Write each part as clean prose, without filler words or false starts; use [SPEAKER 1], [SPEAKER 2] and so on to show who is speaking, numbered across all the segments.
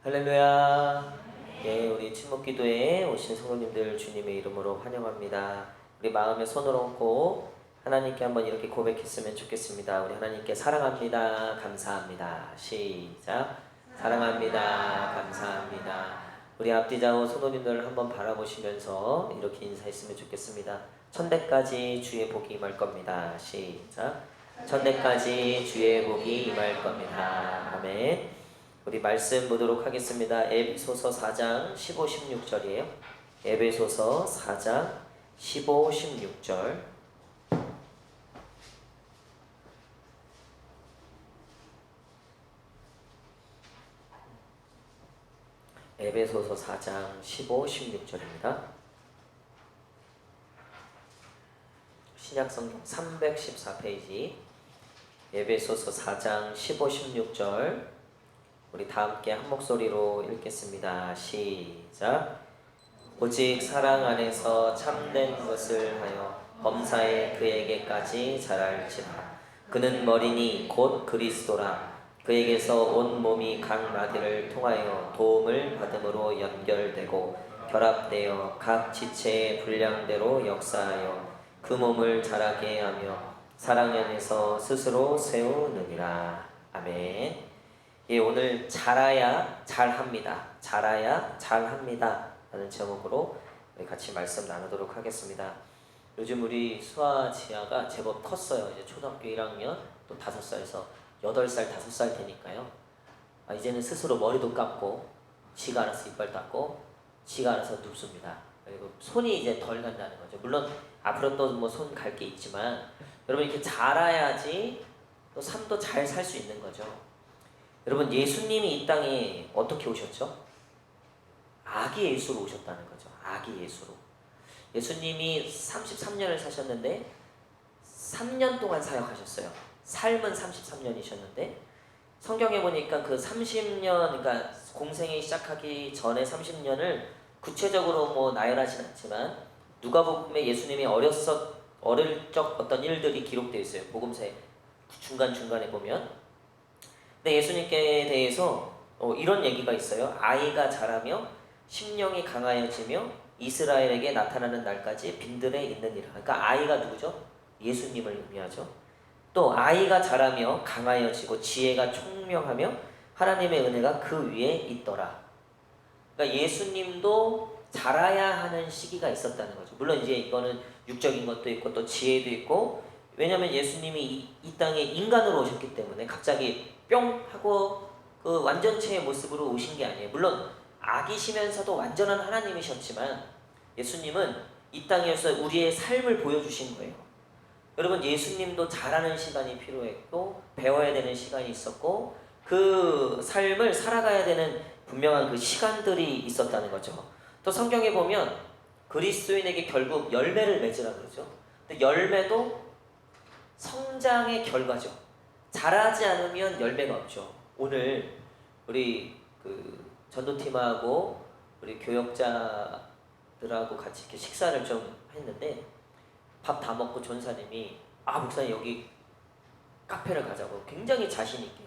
[SPEAKER 1] 할렐루야. 예, 우리 침묵기도에 오신 성도님들 주님의 이름으로 환영합니다. 우리 마음에 손을 얹고 하나님께 한번 이렇게 고백했으면 좋겠습니다. 우리 하나님께 사랑합니다. 감사합니다. 시작. 사랑합니다. 감사합니다. 우리 앞뒤 좌우 성도님들 한번 바라보시면서 이렇게 인사했으면 좋겠습니다. 천대까지 주의 복이 임할 겁니다. 시작. 천대까지 주의 복이 임할 겁니다. 아멘. 우리 말씀 보도록 하겠습니다. 에베소서 4장 15, 16절이에요. 에베소서 4장 15, 16절. 에베소서 4장 15, 16절입니다. 신약성경 314페이지 에베소서 4장 15, 16절 우리 다 함께 한 목소리로 읽겠습니다. 시작. 오직 사랑 안에서 참된 것을 하여 범사에 그에게까지 자랄지라. 그는 머리니 곧 그리스도라. 그에게서 온 몸이 각 마디를 통하여 도움을 받음으로 연결되고 결합되어 각 지체의 분량대로 역사하여 그 몸을 자라게 하며 사랑 안에서 스스로 세우느니라. 아멘. 예, 오늘 자라야 잘합니다. 자라야 잘합니다. 라는 제목으로 같이 말씀 나누도록 하겠습니다. 요즘 우리 수아 지아가 제법 컸어요. 이제 초등학교 1학년, 또 5살에서 8살, 5살 되니까요. 이제는 스스로 머리도 감고, 지가 알아서 이빨 닦고, 지가 알아서 눕습니다. 그리고 손이 이제 덜 간다는 거죠. 물론 앞으로 또 뭐 손 갈 게 있지만, 여러분 이렇게 자라야지 또 삶도 잘 살 수 있는 거죠. 여러분 예수님이 이 땅에 어떻게 오셨죠? 아기 예수로 오셨다는 거죠. 아기 예수로. 예수님이 33년을 사셨는데 3년 동안 사역하셨어요. 삶은 33년이셨는데 성경에 보니까 그 30년, 그러니까 공생이 시작하기 전에 30년을 구체적으로 뭐 나열하진 않지만 누가복음에 예수님이 어릴 적 어떤 일들이 기록되어 있어요. 복음서에 중간중간에 보면. 근데 예수님께 대해서 이런 얘기가 있어요. 아이가 자라며 심령이 강하여지며 이스라엘에게 나타나는 날까지 빈들에 있느니라. 그러니까 아이가 누구죠? 예수님을 의미하죠. 또 아이가 자라며 강하여지고 지혜가 총명하며 하나님의 은혜가 그 위에 있더라. 그러니까 예수님도 자라야 하는 시기가 있었다는 거죠. 물론 이제 이거는 육적인 것도 있고 또 지혜도 있고, 왜냐하면 예수님이 이 땅에 인간으로 오셨기 때문에 갑자기 뿅 하고 그 완전체의 모습으로 오신 게 아니에요. 물론 아기시면서도 완전한 하나님이셨지만 예수님은 이 땅에서 우리의 삶을 보여주신 거예요. 여러분 예수님도 자라는 시간이 필요했고 배워야 되는 시간이 있었고 그 삶을 살아가야 되는 분명한 그 시간들이 있었다는 거죠. 또 성경에 보면 그리스도인에게 결국 열매를 맺으라 그러죠. 근데 열매도 성장의 결과죠. 자라지 않으면 열매가 없죠. 오늘 우리 그 전도팀하고 우리 교역자들하고 같이 이렇게 식사를 좀 했는데 밥 다 먹고 전사님이 목사님 여기 카페를 가자고 굉장히 자신 있게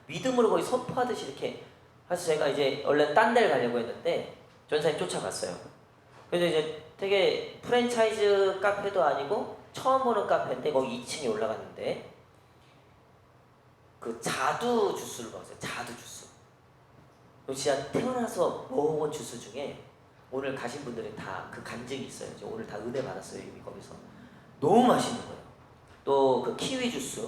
[SPEAKER 1] 믿음으로 거의 선포하듯이 이렇게 해서 제가 이제 원래 딴 데를 가려고 했는데 전사님 쫓아갔어요. 그래서 이제 되게 프랜차이즈 카페도 아니고 처음 보는 카페인데 거기 2층에 올라갔는데 그 자두 주스를 먹었어요. 자두 주스. 진짜 태어나서 먹어본 주스 중에 오늘 가신 분들은 다 그 간증이 있어요. 오늘 다 은혜 받았어요. 이미 거기서. 너무 맛있는 거예요. 또 그 키위 주스.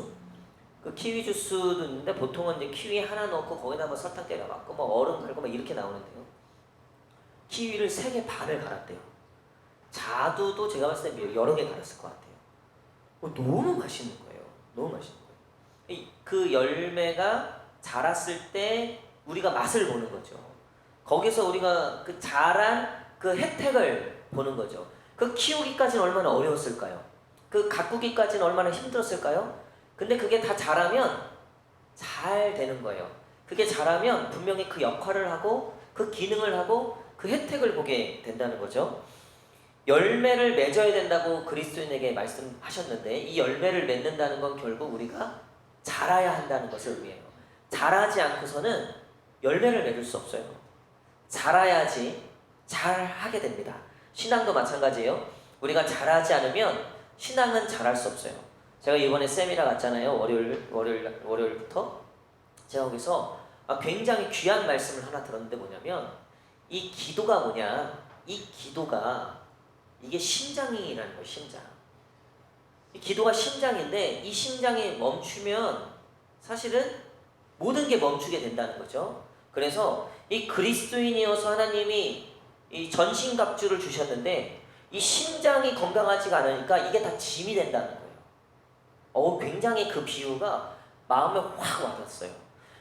[SPEAKER 1] 그 키위 주스도 있는데 보통은 이제 키위 하나 넣고 거기다 뭐 설탕 때려 맞고 뭐 얼음 갈고 막 이렇게 나오는데요. 키위를 3개 반을 갈았대요. 자두도 제가 봤을 때 여러 개 갈았을 것 같아요. 너무 맛있는 거예요. 너무 맛있는 거예요. 그 열매가 자랐을 때 우리가 맛을 보는 거죠. 거기서 우리가 그 자란 그 혜택을 보는 거죠. 그 키우기까지는 얼마나 어려웠을까요? 그 가꾸기까지는 얼마나 힘들었을까요? 근데 그게 다 자라면 잘 되는 거예요. 그게 자라면 분명히 그 역할을 하고 그 기능을 하고 그 혜택을 보게 된다는 거죠. 열매를 맺어야 된다고 그리스도인에게 말씀하셨는데 이 열매를 맺는다는 건 결국 우리가 자라야 한다는 것을 의미해요. 자라지 않고서는 열매를 맺을 수 없어요. 자라야지 잘하게 됩니다. 신앙도 마찬가지예요. 우리가 잘하지 않으면 신앙은 잘할 수 없어요. 제가 이번에 세미나 갔잖아요. 월요일부터 제가 거기서 굉장히 귀한 말씀을 하나 들었는데 뭐냐면 이 기도가 뭐냐? 이 기도가 이게 심장이라는 거예요. 심장. 이 기도가 심장인데 이 심장이 멈추면 사실은 모든 게 멈추게 된다는 거죠. 그래서 이 그리스도인이어서 하나님이 이 전신갑주를 주셨는데 이 심장이 건강하지가 않으니까 이게 다 짐이 된다는 거예요. 굉장히 그 비유가 마음에 확 와닿았어요.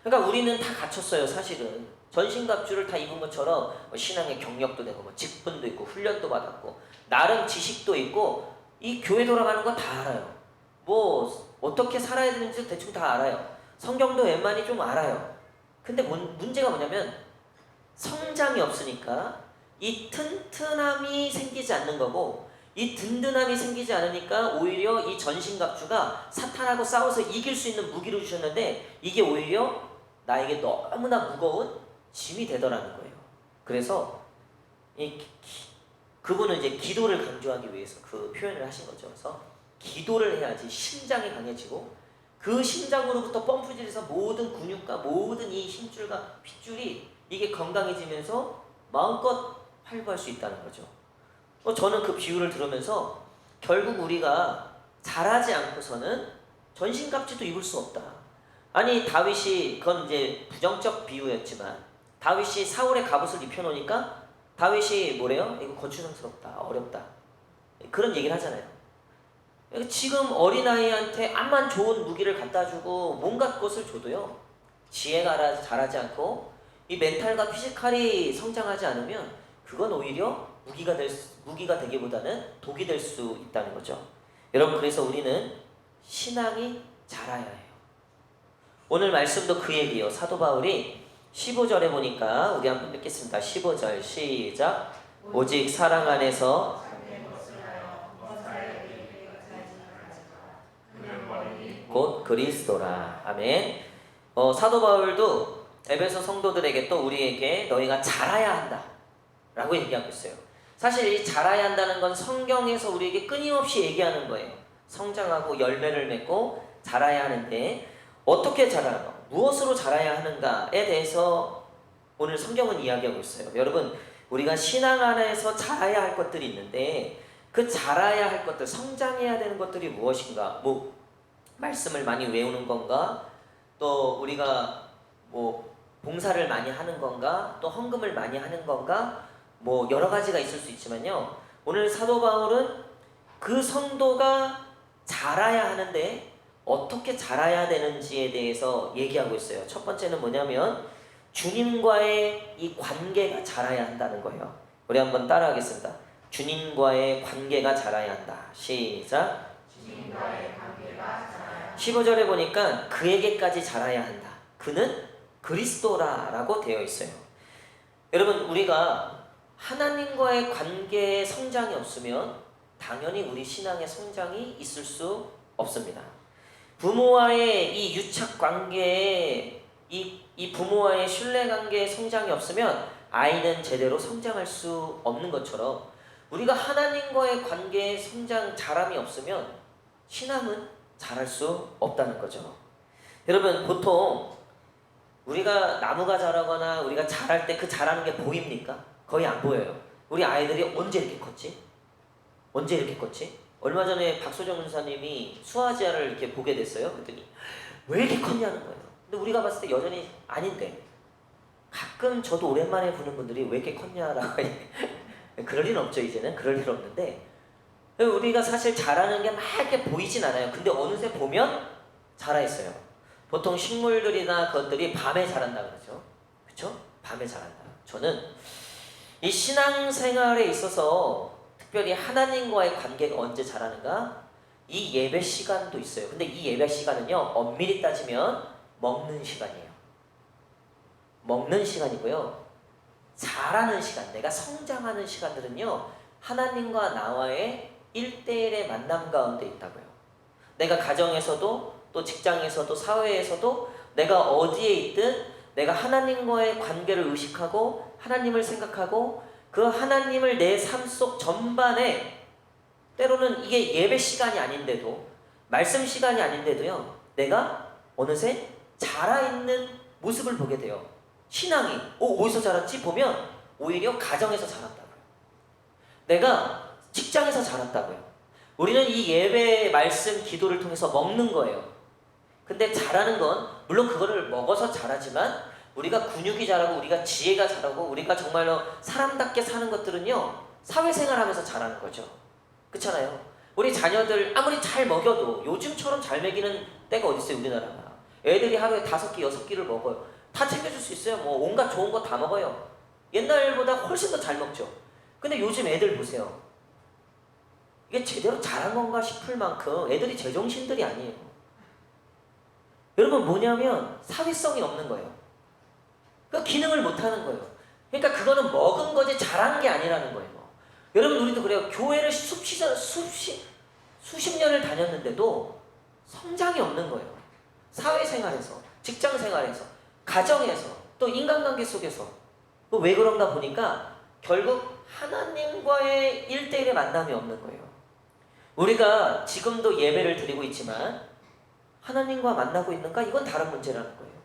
[SPEAKER 1] 그러니까 우리는 다 갖췄어요. 사실은 전신갑주를 다 입은 것처럼 신앙의 경력도 되고 직분도 있고 훈련도 받았고 나름 지식도 있고 이 교회 돌아가는 거 다 알아요. 어떻게 살아야 되는지 대충 다 알아요. 성경도 웬만히 좀 알아요. 근데 문제가 뭐냐면 성장이 없으니까 이 튼튼함이 생기지 않는 거고 이 든든함이 생기지 않으니까 오히려 이 전신갑주가 사탄하고 싸워서 이길 수 있는 무기로 주셨는데 이게 오히려 나에게 너무나 무거운 짐이 되더라는 거예요. 그래서 그분은 이제 기도를 강조하기 위해서 그 표현을 하신 거죠. 그래서 기도를 해야지 심장이 강해지고 그 심장으로부터 펌프질해서 모든 근육과 모든 이 힘줄과 핏줄이 이게 건강해지면서 마음껏 활보할 수 있다는 거죠. 저는 그 비유를 들으면서 결국 우리가 잘하지 않고서는 전신갑주도 입을 수 없다. 아니 다윗이 그건 이제 부정적 비유였지만 다윗이 사울의 갑옷을 입혀놓으니까 다윗이 뭐래요? 이거 거추장스럽다, 어렵다 그런 얘기를 하잖아요. 지금 어린아이한테 암만 좋은 무기를 갖다주고 온갖 것을 줘도요 지혜가 자라지 않고 이 멘탈과 피지컬이 성장하지 않으면 그건 오히려 무기가 되기보다는 독이 될 수 있다는 거죠. 여러분 그래서 우리는 신앙이 자라야 해요. 오늘 말씀도 그 얘기예요. 사도 바울이 15절에 보니까 우리 한번 읽겠습니다. 15절 시작. 오직 사랑 안에서 곧 그리스도라. 아멘. 사도 바울도 에베소 성도들에게 또 우리에게 너희가 자라야 한다 라고 얘기하고 있어요. 사실 이 자라야 한다는 건 성경에서 우리에게 끊임없이 얘기하는 거예요. 성장하고 열매를 맺고 자라야 하는데 어떻게 자라나, 무엇으로 자라야 하는가에 대해서 오늘 성경은 이야기하고 있어요. 여러분 우리가 신앙 안에서 자라야 할 것들이 있는데 그 자라야 할 것들, 성장해야 되는 것들이 무엇인가? 말씀을 많이 외우는 건가? 또 우리가 봉사를 많이 하는 건가? 또 헌금을 많이 하는 건가? 여러 가지가 있을 수 있지만요. 오늘 사도 바울은 그 성도가 자라야 하는데 어떻게 자라야 되는지에 대해서 얘기하고 있어요. 첫 번째는 뭐냐면 주님과의 이 관계가 자라야 한다는 거예요. 우리 한번 따라하겠습니다. 주님과의 관계가 자라야 한다. 시작. 주님과의 관계가 자라야 한다. 15절에 보니까 그에게까지 자라야 한다. 그는 그리스도라라고 되어 있어요. 여러분 우리가 하나님과의 관계의 성장이 없으면 당연히 우리 신앙의 성장이 있을 수 없습니다. 부모와의 이 유착 관계에 이 부모와의 신뢰 관계의 성장이 없으면 아이는 제대로 성장할 수 없는 것처럼 우리가 하나님과의 관계의 성장, 자람이 없으면 신앙은 자랄 수 없다는 거죠. 여러분 보통 우리가 나무가 자라거나 우리가 자랄 때 그 자라는 게 보입니까? 거의 안 보여요. 우리 아이들이 언제 이렇게 컸지? 언제 이렇게 컸지? 얼마 전에 박소정 은사님이 수아지아를 이렇게 보게 됐어요. 그랬더니 왜 이렇게 컸냐는 거예요. 근데 우리가 봤을 때 여전히 아닌데 가끔 저도 오랜만에 보는 분들이 왜 이렇게 컸냐라고 그럴 일은 없죠. 이제는 그럴 일 없는데 우리가 사실 자라는 게 막 이렇게 보이진 않아요. 근데 어느새 보면 자라 있어요. 보통 식물들이나 것들이 밤에 자란다 그러죠. 그렇죠? 밤에 자란다. 저는 이 신앙생활에 있어서 특별히 하나님과의 관계가 언제 자라는가? 이 예배 시간도 있어요. 근데 이 예배 시간은요 엄밀히 따지면 먹는 시간이에요. 먹는 시간이고요. 자라는 시간, 내가 성장하는 시간들은요 하나님과 나와의 1대1의 만남 가운데 있다고요. 내가 가정에서도 또 직장에서도 사회에서도 내가 어디에 있든 내가 하나님과의 관계를 의식하고 하나님을 생각하고 그 하나님을 내 삶 속 전반에, 때로는 이게 예배 시간이 아닌데도, 말씀 시간이 아닌데도요, 내가 어느새 자라있는 모습을 보게 돼요. 신앙이 어디서 자랐지? 보면 오히려 가정에서 자랐다고요. 내가 직장에서 자랐다고요. 우리는 이 예배, 말씀, 기도를 통해서 먹는 거예요. 근데 자라는 건 물론 그거를 먹어서 자라지만, 우리가 근육이 자라고 우리가 지혜가 자라고 우리가 정말로 사람답게 사는 것들은요, 사회생활하면서 자라는 거죠. 그렇잖아요. 우리 자녀들 아무리 잘 먹여도 요즘처럼 잘 먹이는 때가 어디 있어요, 우리나라가. 애들이 하루에 5끼, 6끼를 먹어요. 다 챙겨줄 수 있어요. 뭐 온갖 좋은 거 다 먹어요. 옛날보다 훨씬 더 잘 먹죠. 근데 요즘 애들 보세요. 이게 제대로 자란 건가 싶을 만큼 애들이 제정신들이 아니에요. 여러분, 뭐냐면 사회성이 없는 거예요. 그 기능을 못하는 거예요. 그러니까 그거는 먹은 거지 자란 게 아니라는 거예요. 여러분, 우리도 그래요. 교회를 수십 년을 다녔는데도 성장이 없는 거예요. 사회생활에서, 직장생활에서, 가정에서, 또 인간관계 속에서. 왜 그런가 보니까 결국 하나님과의 1대1의 만남이 없는 거예요. 우리가 지금도 예배를 드리고 있지만 하나님과 만나고 있는가? 이건 다른 문제라는 거예요.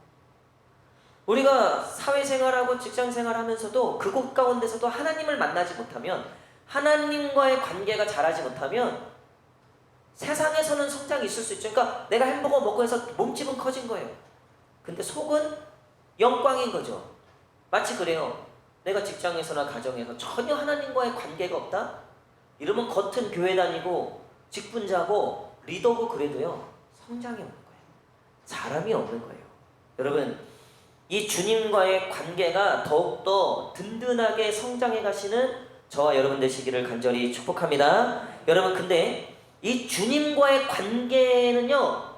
[SPEAKER 1] 우리가 사회생활하고 직장생활하면서도 그곳 가운데서도 하나님을 만나지 못하면, 하나님과의 관계가 자라지 못하면 세상에서는 성장이 있을 수 있죠. 그러니까 내가 햄버거 먹고 해서 몸집은 커진 거예요. 근데 속은 영광인 거죠. 마치 그래요. 내가 직장에서나 가정에서 전혀 하나님과의 관계가 없다? 이러면 겉은 교회 다니고 직분자고 리더고 그래도요, 성장이 없는 거예요. 사람이 없는 거예요. 여러분, 이 주님과의 관계가 더욱더 든든하게 성장해 가시는 저와 여러분 되시기를 간절히 축복합니다. 여러분, 근데 이 주님과의 관계는요,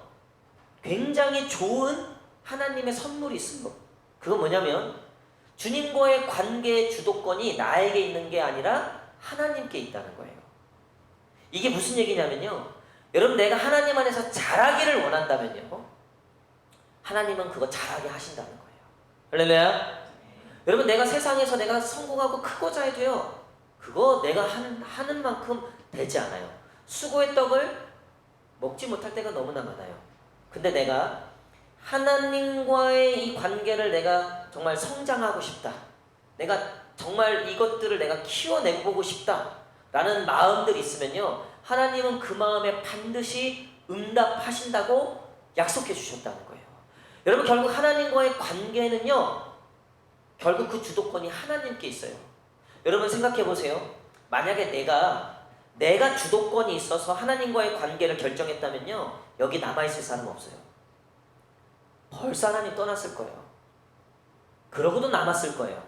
[SPEAKER 1] 굉장히 좋은 하나님의 선물이 있습니다. 그건 뭐냐면, 주님과의 관계의 주도권이 나에게 있는 게 아니라 하나님께 있다는 거예요. 이게 무슨 얘기냐면요, 여러분, 내가 하나님 안에서 자라기를 원한다면요, 하나님은 그거 잘하게 하신다는 거예요. 할렐루야. 여러분, 내가 세상에서 내가 성공하고 크고자 해도요, 그거 내가 하는 만큼 되지 않아요. 수고의 떡을 먹지 못할 때가 너무나 많아요. 근데 내가 하나님과의 이 관계를 내가 정말 성장하고 싶다, 내가 정말 이것들을 내가 키워내고 보고 싶다 라는 마음들이 있으면요, 하나님은 그 마음에 반드시 응답하신다고 약속해 주셨다는 거예요. 여러분, 결국 하나님과의 관계는요, 결국 그 주도권이 하나님께 있어요. 여러분, 생각해 보세요. 만약에 내가 주도권이 있어서 하나님과의 관계를 결정했다면요, 여기 남아있을 사람 없어요. 벌써 하나님 떠났을 거예요. 그러고도 남았을 거예요.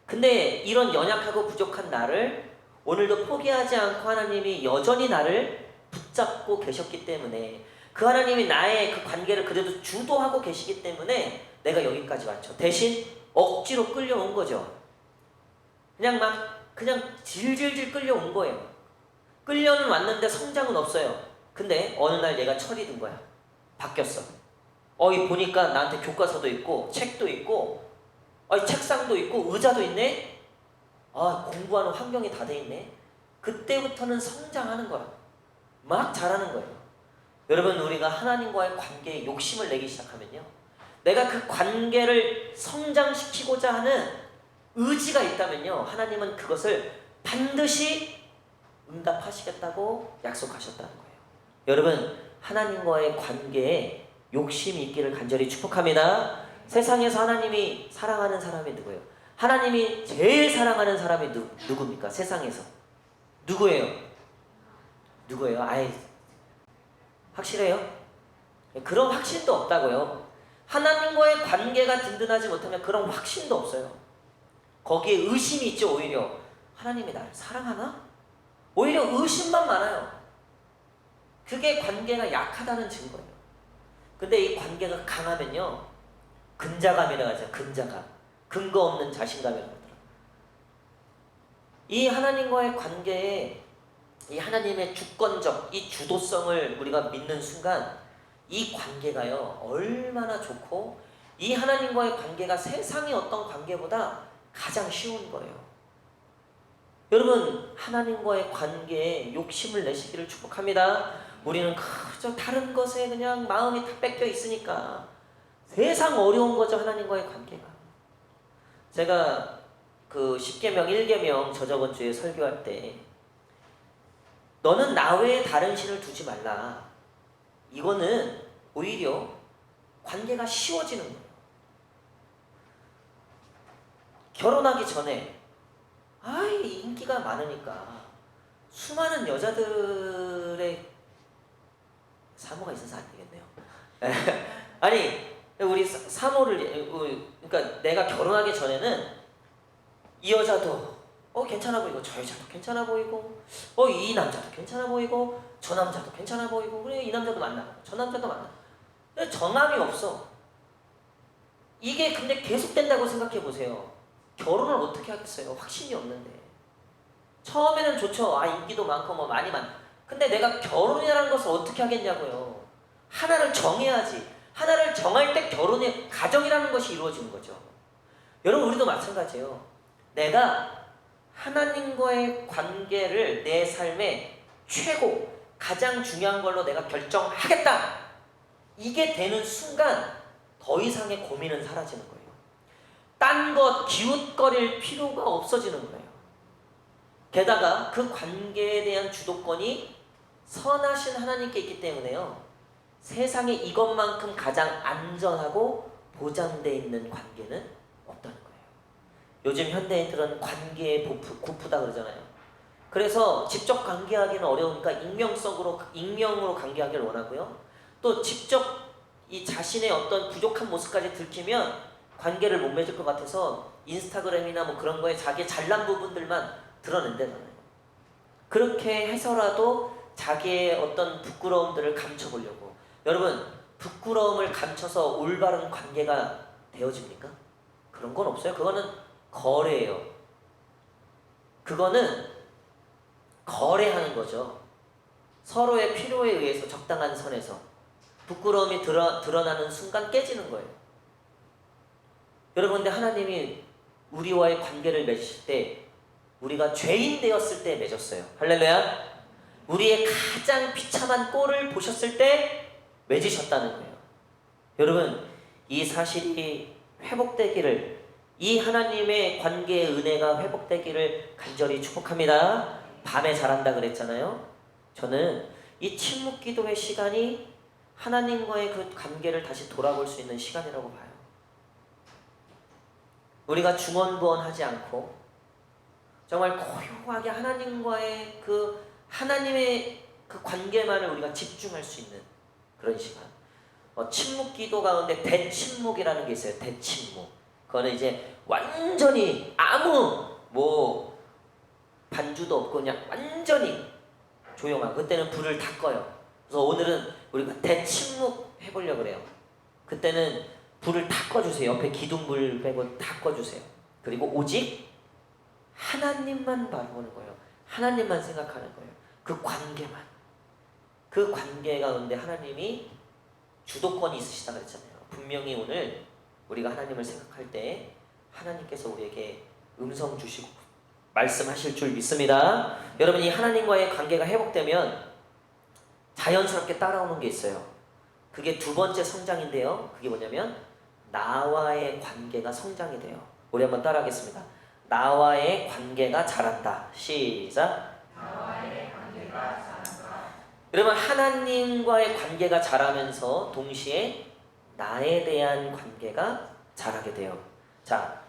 [SPEAKER 1] 근데 이런 연약하고 부족한 나를 오늘도 포기하지 않고 하나님이 여전히 나를 붙잡고 계셨기 때문에, 그 하나님이 나의 그 관계를 그래도 주도하고 계시기 때문에 내가 여기까지 왔죠. 대신 억지로 끌려온 거죠. 그냥 질질질 끌려온 거예요. 끌려는 왔는데 성장은 없어요. 근데 어느 날 얘가 철이 든 거야. 바뀌었어. 보니까 나한테 교과서도 있고 책도 있고 책상도 있고 의자도 있네. 공부하는 환경이 다 돼 있네. 그때부터는 성장하는 거야. 막 자라는 거예요. 여러분, 우리가 하나님과의 관계에 욕심을 내기 시작하면요, 내가 그 관계를 성장시키고자 하는 의지가 있다면요, 하나님은 그것을 반드시 응답하시겠다고 약속하셨다는 거예요. 여러분, 하나님과의 관계에 욕심이 있기를 간절히 축복합니다. 세상에서 하나님이 사랑하는 사람이 누구예요? 하나님이 제일 사랑하는 사람이 누굽니까? 세상에서 누구예요? 확실해요? 그런 확신도 없다고요. 하나님과의 관계가 든든하지 못하면 그런 확신도 없어요. 거기에 의심이 있죠. 오히려 하나님이 나를 사랑하나? 오히려 의심만 많아요. 그게 관계가 약하다는 증거예요. 근데 이 관계가 강하면요, 근자감이라고 하죠. 근자감. 근거 없는 자신감이라고 하더라고요. 이 하나님과의 관계에 이 하나님의 주권적 이 주도성을 우리가 믿는 순간 이 관계가요, 얼마나 좋고 이 하나님과의 관계가 세상의 어떤 관계보다 가장 쉬운 거예요. 여러분, 하나님과의 관계에 욕심을 내시기를 축복합니다. 우리는 그저 다른 것에 그냥 마음이 다 뺏겨 있으니까 세상 어려운 거죠, 하나님과의 관계가. 제가 그 10계명 1계명 저번 주에 설교할 때 너는 나 외에 다른 신을 두지 말라. 이거는 오히려 관계가 쉬워지는 거예요. 결혼하기 전에 인기가 많으니까 수많은 여자들의 사모가 있어서 안 되겠네요. 아니, 우리 사모를, 그러니까 내가 결혼하기 전에는 이 여자도 괜찮아 보이고, 저 여자도 괜찮아 보이고, 이 남자도 괜찮아 보이고, 저 남자도 괜찮아 보이고, 그래 이 남자도 만나고 저 남자도 만나고. 근데 정함이 없어. 이게 근데 계속된다고 생각해 보세요. 결혼을 어떻게 하겠어요? 확신이 없는데. 처음에는 좋죠. 인기도 많고 뭐 많이 많. 근데 내가 결혼이라는 것을 어떻게 하겠냐고요. 하나를 정해야지. 하나를 정할 때 결혼의 가정이라는 것이 이루어지는 거죠. 여러분, 우리도 마찬가지예요. 내가 하나님과의 관계를 내 삶의 최고, 가장 중요한 걸로 내가 결정하겠다. 이게 되는 순간 더 이상의 고민은 사라지는 거예요. 딴 것 기웃거릴 필요가 없어지는 거예요. 게다가 그 관계에 대한 주도권이 선하신 하나님께 있기 때문에요. 세상에 이것만큼 가장 안전하고 보장되어 있는 관계는 없다는 거예요. 요즘 현대인들은 관계에 고프다 그러잖아요. 그래서 직접 관계하기는 어려우니까 익명으로 관계하기를 원하고요. 또 직접 이 자신의 어떤 부족한 모습까지 들키면 관계를 못 맺을 것 같아서 인스타그램이나 뭐 그런 거에 자기의 잘난 부분들만 드러낸다잖아요. 그렇게 해서라도 자기의 어떤 부끄러움들을 감춰보려고. 여러분, 부끄러움을 감춰서 올바른 관계가 되어집니까? 그런 건 없어요. 그거는 거래예요. 그거는 거래하는 거죠. 서로의 필요에 의해서 적당한 선에서 부끄러움이 드러나는 순간 깨지는 거예요. 여러분, 근데 하나님이 우리와의 관계를 맺으실 때 우리가 죄인 되었을 때 맺었어요. 할렐루야. 우리의 가장 비참한 꼴을 보셨을 때 맺으셨다는 거예요. 여러분, 이 사실이 회복되기를, 이 하나님의 관계의 은혜가 회복되기를 간절히 축복합니다. 밤에 잘한다 그랬잖아요. 저는 이 침묵 기도의 시간이 하나님과의 그 관계를 다시 돌아볼 수 있는 시간이라고 봐요. 우리가 중언부언하지 않고 정말 고요하게 하나님과의 하나님의 그 관계만을 우리가 집중할 수 있는 그런 시간. 침묵 기도 가운데 대침묵이라는 게 있어요. 대침묵. 그거는 이제 완전히 아무 반주도 없고 그냥 완전히 조용하고, 그때는 불을 다 꺼요. 그래서 오늘은 우리가 대침묵 해보려고 그래요. 그때는 불을 다 꺼주세요. 옆에 기둥불 빼고 다 꺼주세요. 그리고 오직 하나님만 바라보는 거예요. 하나님만 생각하는 거예요. 그 관계만. 그 관계 가운데 하나님이 주도권이 있으시다 그랬잖아요. 분명히 오늘 우리가 하나님을 생각할 때 하나님께서 우리에게 음성 주시고 말씀하실 줄 믿습니다. 여러분, 이 하나님과의 관계가 회복되면 자연스럽게 따라오는 게 있어요. 그게 두 번째 성장인데요. 그게 뭐냐면 나와의 관계가 성장이 돼요. 우리 한번 따라하겠습니다. 나와의 관계가 자란다. 시작.
[SPEAKER 2] 나와의 관계가 자란다.
[SPEAKER 1] 여러분, 하나님과의 관계가 자라면서 동시에 나에 대한 관계가 자라게 돼요. 자,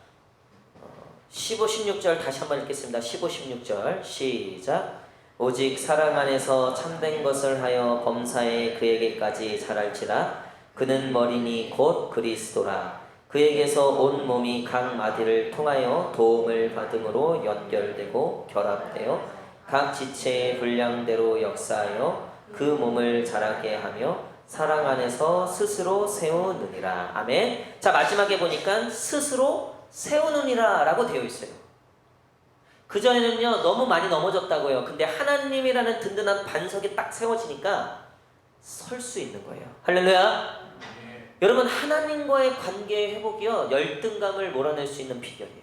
[SPEAKER 1] 15, 16절 다시 한번 읽겠습니다. 15, 16절 시작. 오직 사랑 안에서 참된 것을 하여 범사에 그에게까지 자랄지라. 그는 머리니 곧 그리스도라. 그에게서 온 몸이 각 마디를 통하여 도움을 받음으로 연결되고 결합되어 각 지체의 분량대로 역사하여 그 몸을 자라게 하며 사랑 안에서 스스로 세우느니라. 아멘. 자, 마지막에 보니까 스스로 세우느니라 라고 되어 있어요. 그전에는요 너무 많이 넘어졌다고요. 근데 하나님이라는 든든한 반석이 딱 세워지니까 설 수 있는 거예요. 할렐루야. 여러분, 하나님과의 관계 회복이요, 열등감을 몰아낼 수 있는 비결이에요.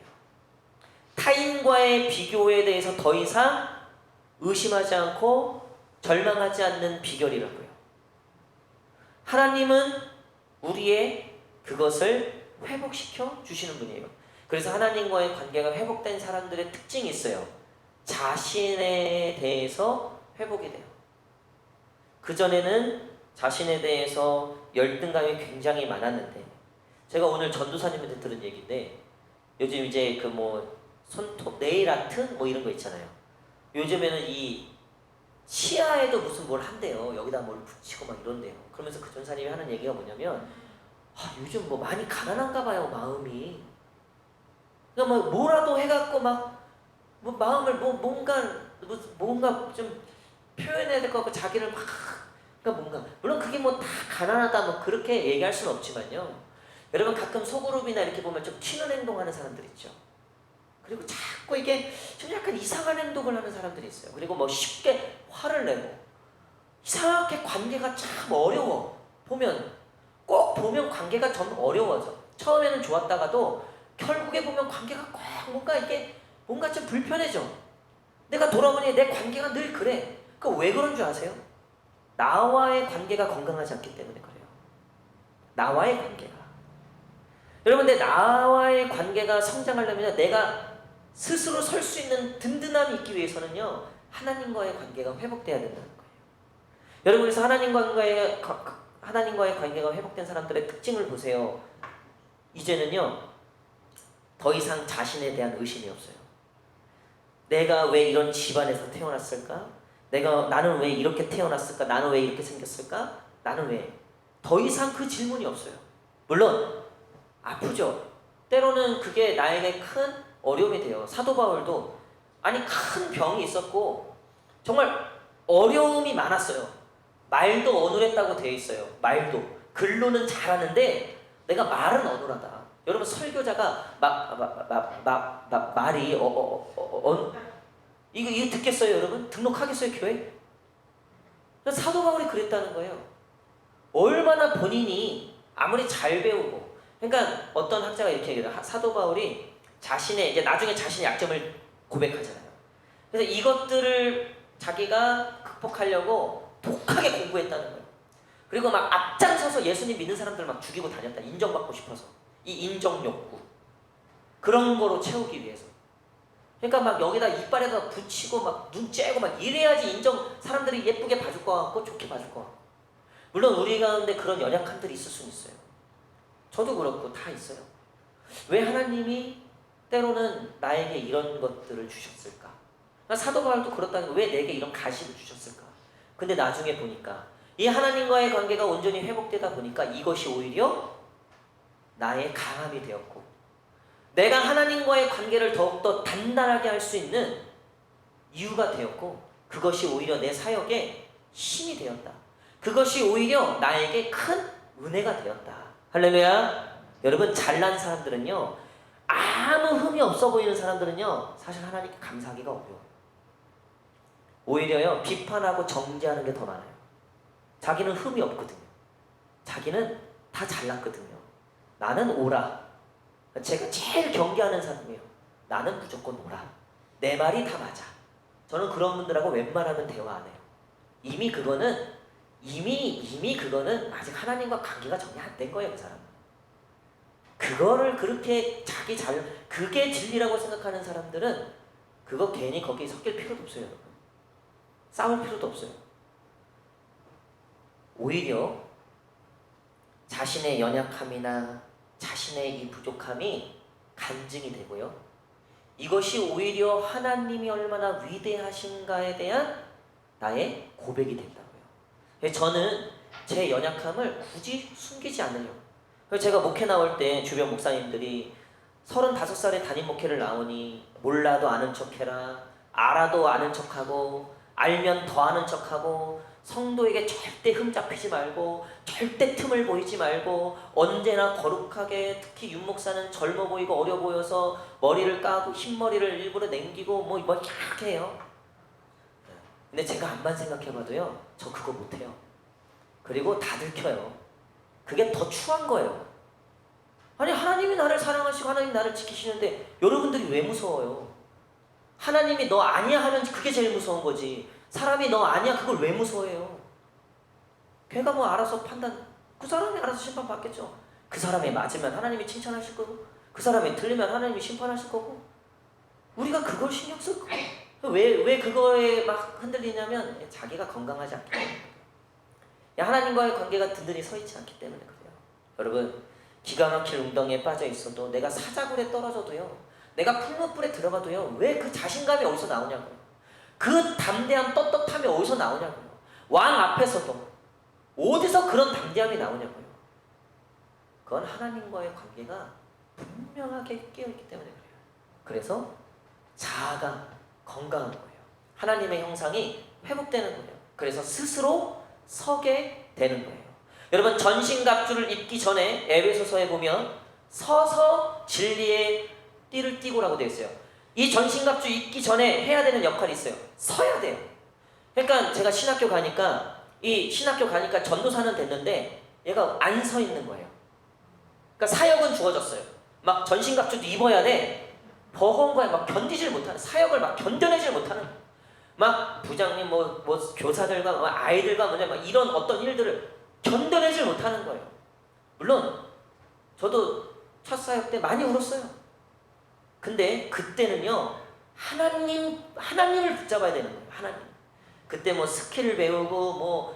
[SPEAKER 1] 타인과의 비교에 대해서 더 이상 의심하지 않고 절망하지 않는 비결이라고요. 하나님은 우리의 그것을 회복시켜 주시는 분이에요. 그래서 하나님과의 관계가 회복된 사람들의 특징이 있어요. 자신에 대해서 회복이 돼요. 그전에는 자신에 대해서 열등감이 굉장히 많았는데, 제가 오늘 전도사님한테 들은 얘기인데, 요즘 이제 그 뭐 손톱, 네일 아트 뭐 이런 거 있잖아요. 요즘에는 이 치아에도 무슨 뭘 한대요. 여기다 뭘 붙이고 막 이런대요. 그러면서 그 전사님이 하는 얘기가 뭐냐면, 요즘 뭐 많이 가난한가 봐요, 마음이. 그러니까 막 뭐라도 해갖고 막 뭐 마음을 뭔가 좀 표현해야 될 것 같고, 자기를 막, 그러니까 뭔가, 물론 그게 뭐 다 가난하다 뭐 그렇게 얘기할 수는 없지만요. 여러분, 가끔 소그룹이나 이렇게 보면 좀 튀는 행동하는 사람들 있죠. 그리고 자꾸 이게 좀 약간 이상한 행동을 하는 사람들이 있어요. 그리고 뭐 쉽게 화를 내고, 이상하게 관계가 참 어려워. 꼭 보면 관계가 좀 어려워져. 처음에는 좋았다가도 결국에 보면 관계가 꼭 뭔가 좀 불편해져. 내가 돌아보니 내 관계가 늘 그래. 그 왜 그런 줄 아세요? 나와의 관계가 건강하지 않기 때문에 그래요. 나와의 관계가. 여러분, 내 나와의 관계가 성장하려면 다내가 스스로 설 수 있는 든든함이 있기 위해서는요, 하나님과의 관계가 회복돼야 된다는 거예요. 여러분, 그래서 하나님과의 관계가 회복된 사람들의 특징을 보세요. 이제는요, 더 이상 자신에 대한 의심이 없어요. 내가 왜 이런 집안에서 태어났을까? 나는 왜 이렇게 태어났을까? 나는 왜 이렇게 생겼을까? 나는 왜? 더 이상 그 질문이 없어요. 물론 아프죠. 때로는 그게 나에게 큰 어려움이 돼요. 사도 바울도 큰 병이 있었고 정말 어려움이 많았어요. 말도 어눌했다고 되어 있어요. 말도 글로는 잘하는데 내가 말은 어눌하다. 여러분, 설교자가 말이 이거 듣겠어요, 여러분? 등록하겠어요, 교회? 사도 바울이 그랬다는 거예요. 얼마나 본인이 아무리 잘 배우고, 그러니까 어떤 학자가 이렇게 얘기해요. 사도 바울이 이제 나중에 자신의 약점을 고백하잖아요. 그래서 이것들을 자기가 극복하려고 독하게 공부했다는 거예요. 그리고 막 앞장서서 예수님 믿는 사람들 막 죽이고 다녔다. 인정받고 싶어서. 이 인정 욕구. 그런 거로 채우기 위해서. 그러니까 막 여기다 이빨에다 붙이고 막 눈 째고 막 이래야지 사람들이 예쁘게 봐줄 것 같고 좋게 봐줄 것 같고. 물론 우리 가운데 그런 연약함들이 있을 수는 있어요. 저도 그렇고 다 있어요. 왜 하나님이 때로는 나에게 이런 것들을 주셨을까? 사도 바울도 그렇다는 거예요. 왜 내게 이런 가시를 주셨을까? 근데 나중에 보니까 이 하나님과의 관계가 온전히 회복되다 보니까 이것이 오히려 나의 강함이 되었고, 내가 하나님과의 관계를 더욱더 단단하게 할 수 있는 이유가 되었고, 그것이 오히려 내 사역에 힘이 되었다. 그것이 오히려 나에게 큰 은혜가 되었다. 할렐루야. 여러분, 잘난 사람들은요, 아무 흠이 없어 보이는 사람들은요, 사실 하나님께 감사하기가 어려워요. 오히려요, 비판하고 정죄하는 게 더 많아요. 자기는 흠이 없거든요. 자기는 다 잘났거든요. 나는 오라. 제가 제일 경계하는 사람이에요. 나는 무조건 오라. 내 말이 다 맞아. 저는 그런 분들하고 웬만하면 대화 안 해요. 이미 그거는 아직 하나님과 관계가 정리 안 된 거예요, 그 사람은. 그거를 그렇게 그게 진리라고 생각하는 사람들은 그거 괜히 거기에 섞일 필요도 없어요, 여러분. 싸울 필요도 없어요. 오히려 자신의 연약함이나 자신의 이 부족함이 간증이 되고요. 이것이 오히려 하나님이 얼마나 위대하신가에 대한 나의 고백이 된다고요. 저는 제 연약함을 굳이 숨기지 않으려고. 그래서 제가 목회 나올 때 주변 목사님들이 35살에 담임 목회를 나오니 몰라도 아는 척해라, 알아도 아는 척하고, 알면 더 아는 척하고, 성도에게 절대 흠잡히지 말고, 절대 틈을 보이지 말고, 언제나 거룩하게, 특히 윤 목사는 젊어 보이고 어려 보여서 머리를 까고 흰머리를 일부러 남기고 뭐 이렇게 해요. 근데 제가 암만 생각해봐도요, 저 그거 못해요. 그리고 다 들켜요. 그게 더 추한 거예요. 아니 하나님이 나를 사랑하시고 하나님이 나를 지키시는데 여러분들이 왜 무서워요? 하나님이 너 아니야 하면 그게 제일 무서운 거지. 사람이 너 아니야 그걸 왜 무서워해요? 걔가 뭐 알아서 판단, 그 사람이 알아서 심판받겠죠. 그 사람이 맞으면 하나님이 칭찬하실 거고 그 사람이 틀리면 하나님이 심판하실 거고 우리가 그걸 신경 쓸 거고 왜 그거에 막 흔들리냐면 자기가 건강하지 않기 때문에 하나님과의 관계가 든든히 서 있지 않기 때문에 그래요. 여러분 기가 막힐 웅덩이에 빠져 있어도 내가 사자굴에 떨어져도요 내가 풀무불에 들어가도요 왜 그 자신감이 어디서 나오냐고요. 그 담대함 떳떳함이 어디서 나오냐고요. 왕 앞에서도 어디서 그런 담대함이 나오냐고요. 그건 하나님과의 관계가 분명하게 깨어있기 때문에 그래요. 그래서 자아가 건강한 거예요. 하나님의 형상이 회복되는 거예요. 그래서 스스로 서게 되는 거예요. 여러분 전신갑주를 입기 전에 에베소서에 보면 서서 진리의 띠를 띠고라고 되어 있어요. 이 전신갑주 입기 전에 해야 되는 역할이 있어요. 서야 돼요. 그러니까 제가 신학교 가니까 전도사는 됐는데 얘가 안 서 있는 거예요. 그러니까 사역은 주어졌어요. 막 전신갑주도 입어야 돼. 버거운 거에 막 견디질 못하는, 사역을 막 견뎌내질 못하는, 막 부장님 뭐 교사들과 뭐 아이들과 뭐냐 막 이런 어떤 일들을 견뎌내질 못하는 거예요. 물론 저도 첫 사역 때 많이 울었어요. 근데 그때는요 하나님을 붙잡아야 되는 거예요. 하나님. 그때 뭐 스킬을 배우고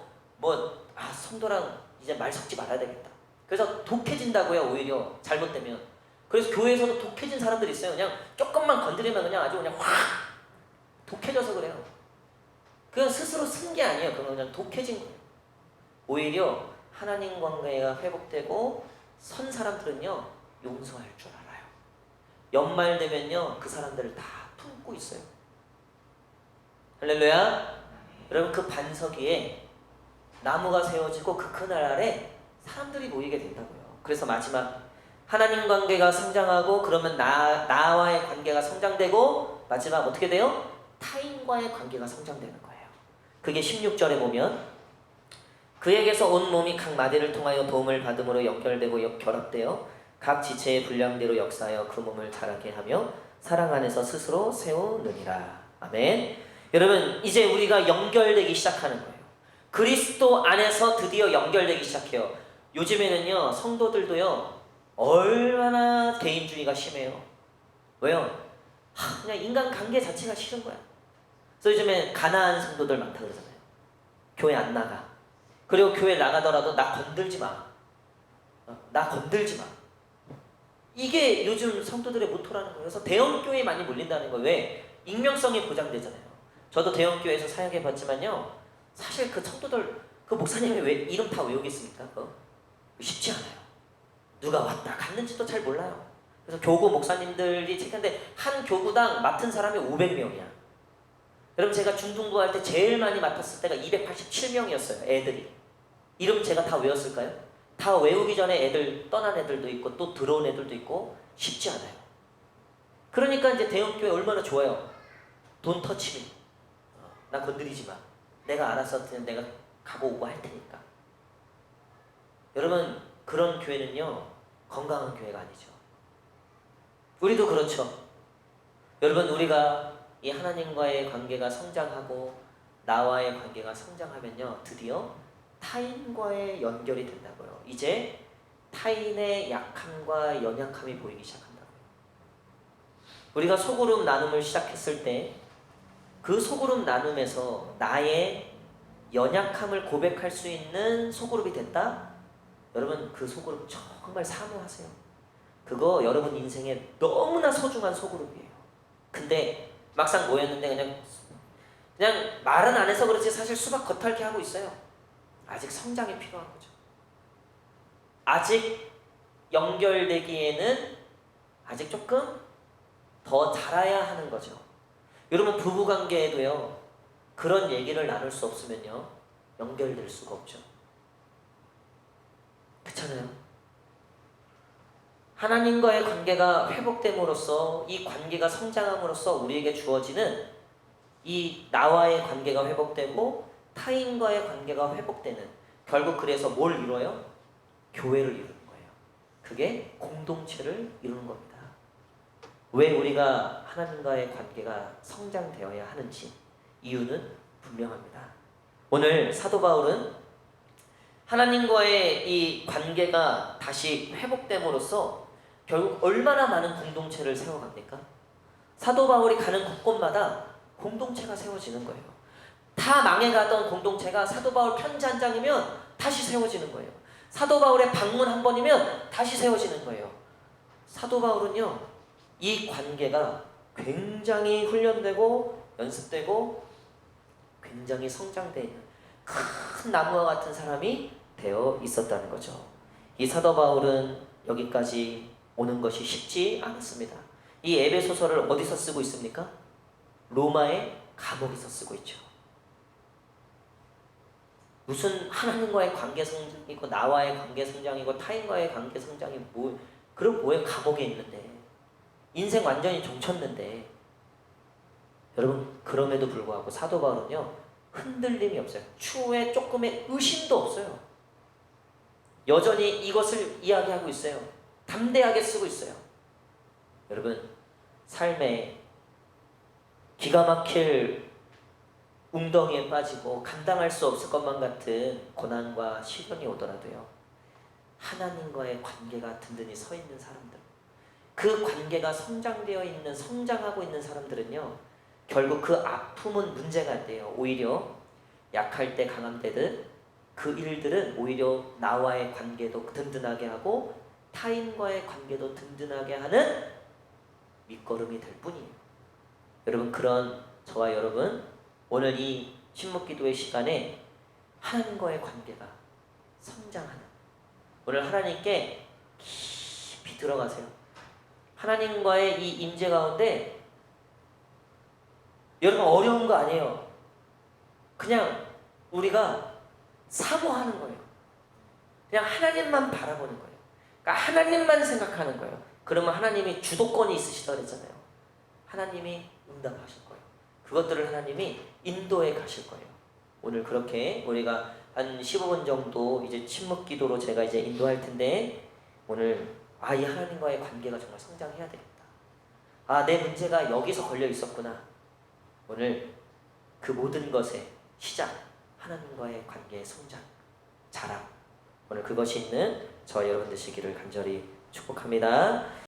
[SPEAKER 1] 성도랑 이제 말 섞지 말아야 되겠다. 그래서 독해진다고요. 오히려 잘못되면. 그래서 교회에서도 독해진 사람들이 있어요. 그냥 조금만 건드리면 그냥 아주 그냥 확 독해져서 그래요. 그냥 스스로 쓴 게 아니에요. 그건 그냥 독해진 거예요. 오히려 하나님 관계가 회복되고 선 사람들은요 용서할 줄 알아요. 연말 되면요 그 사람들을 다 품고 있어요. 할렐루야. 여러분 그 반석 위에 나무가 세워지고 그 그늘 아래 사람들이 모이게 된다고요. 그래서 마지막 하나님 관계가 성장하고 그러면 나와의 관계가 성장되고 마지막 어떻게 돼요? 타인과의 관계가 성장되는 거예요. 그게 16절에 보면 그에게서 온 몸이 각 마디를 통하여 도움을 받음으로 연결되고 결합되어 각 지체의 분량대로 역사하여 그 몸을 자라게 하며 사랑 안에서 스스로 세우느니라. 아멘. 여러분 이제 우리가 연결되기 시작하는 거예요. 그리스도 안에서 드디어 연결되기 시작해요. 요즘에는요 성도들도요 얼마나 개인주의가 심해요. 왜요? 그냥 인간관계 자체가 싫은 거야. 그래서 요즘에 가난한 성도들 많다 그러잖아요. 교회 안 나가. 그리고 교회 나가더라도 나 건들지 마. 나 건들지 마. 이게 요즘 성도들의 모토라는 거예요. 그래서 대형교회에 많이 몰린다는 거예요. 왜? 익명성이 보장되잖아요. 저도 대형교회에서 사역해봤지만요 사실 그 성도들 그 목사님이 왜 이름 다 외우겠습니까? 쉽지 않아요. 누가 왔다 갔는지도 잘 몰라요. 그래서 교구 목사님들이 책인데 한 교구당 맡은 사람이 500명이야. 여러분 제가 중등부 할 때 제일 많이 맡았을 때가 287명이었어요. 애들이. 이름 제가 다 외웠을까요? 다 외우기 전에 애들 떠난 애들도 있고 또 들어온 애들도 있고 쉽지 않아요. 그러니까 이제 대형교회 얼마나 좋아요. 돈 터치미. 나 건드리지 마. 내가 알아서 내가 가고 오고 할 테니까. 여러분 그런 교회는요 건강한 교회가 아니죠. 우리도 그렇죠. 여러분 우리가 이 하나님과의 관계가 성장하고 나와의 관계가 성장하면요 드디어 타인과의 연결이 된다고요. 이제 타인의 약함과 연약함이 보이기 시작한다고요. 우리가 소그룹 나눔을 시작했을 때 그 소그룹 나눔에서 나의 연약함을 고백할 수 있는 소그룹이 됐다? 여러분 그 소그룹 정말 사모하세요. 그거 여러분 인생에 너무나 소중한 소그룹이에요. 근데 막상 모였는데 그냥 말은 안 해서 그렇지 사실 수박 겉핥기 하고 있어요. 아직 성장이 필요한 거죠. 아직 연결되기에는 아직 조금 더 자라야 하는 거죠. 여러분 부부관계에도요 그런 얘기를 나눌 수 없으면요 연결될 수가 없죠. 그렇잖아요. 하나님과의 관계가 회복됨으로써 이 관계가 성장함으로써 우리에게 주어지는 이 나와의 관계가 회복되고 타인과의 관계가 회복되는 결국 그래서 뭘 이뤄요? 교회를 이루는 거예요. 그게 공동체를 이루는 겁니다. 왜 우리가 하나님과의 관계가 성장되어야 하는지 이유는 분명합니다. 오늘 사도 바울은 하나님과의 이 관계가 다시 회복됨으로써 결국 얼마나 많은 공동체를 세워갑니까? 사도 바울이 가는 곳곳마다 공동체가 세워지는 거예요. 다 망해가던 공동체가 사도 바울 편지 한 장이면 다시 세워지는 거예요. 사도 바울의 방문 한 번이면 다시 세워지는 거예요. 사도 바울은요, 이 관계가 굉장히 훈련되고 연습되고 굉장히 성장되어 있는 큰 나무와 같은 사람이 되어 있었다는 거죠. 이 사도 바울은 여기까지 오는 것이 쉽지 않았습니다. 이 에베소서를 어디서 쓰고 있습니까? 로마의 감옥에서 쓰고 있죠. 무슨 하나님과의 관계 성장이고 나와의 관계 성장이고 타인과의 관계 성장이 그럼 뭐에 감옥에 있는데 인생 완전히 종쳤는데 여러분 그럼에도 불구하고 사도 바울은요 흔들림이 없어요. 추후에 조금의 의심도 없어요. 여전히 이것을 이야기하고 있어요. 담대하게 쓰고 있어요. 여러분 삶에 기가 막힐 웅덩이에 빠지고 감당할 수 없을 것만 같은 고난과 시련이 오더라도요 하나님과의 관계가 든든히 서 있는 사람들, 그 관계가 성장하고 있는 사람들은요 결국 그 아픔은 문제가 안 돼요. 오히려 약할 때 강한 때듯 그 일들은 오히려 나와의 관계도 든든하게 하고 타인과의 관계도 든든하게 하는 밑거름이 될 뿐이에요. 여러분 그런 저와 여러분 오늘 이 침묵기도의 시간에 하나님과의 관계가 성장하는 오늘 하나님께 깊이 들어가세요. 하나님과의 이 임재 가운데 여러분 어려운 거 아니에요. 그냥 우리가 사모하는 거예요. 그냥 하나님만 바라보는 거예요. 그러니까 하나님만 생각하는 거예요. 그러면 하나님이 주도권이 있으시다 그랬잖아요. 하나님이 응답하실 거예요. 그것들을 하나님이 인도해 가실 거예요. 오늘 그렇게 우리가 한 15분 정도 이제 침묵 기도로 제가 이제 인도할 텐데 오늘 이 하나님과의 관계가 정말 성장해야 되겠다. 내 문제가 여기서 걸려 있었구나. 오늘 그 모든 것의 시작, 하나님과의 관계의 성장, 자랑. 오늘 그것이 있는 저와 여러분 되시기를 간절히 축복합니다.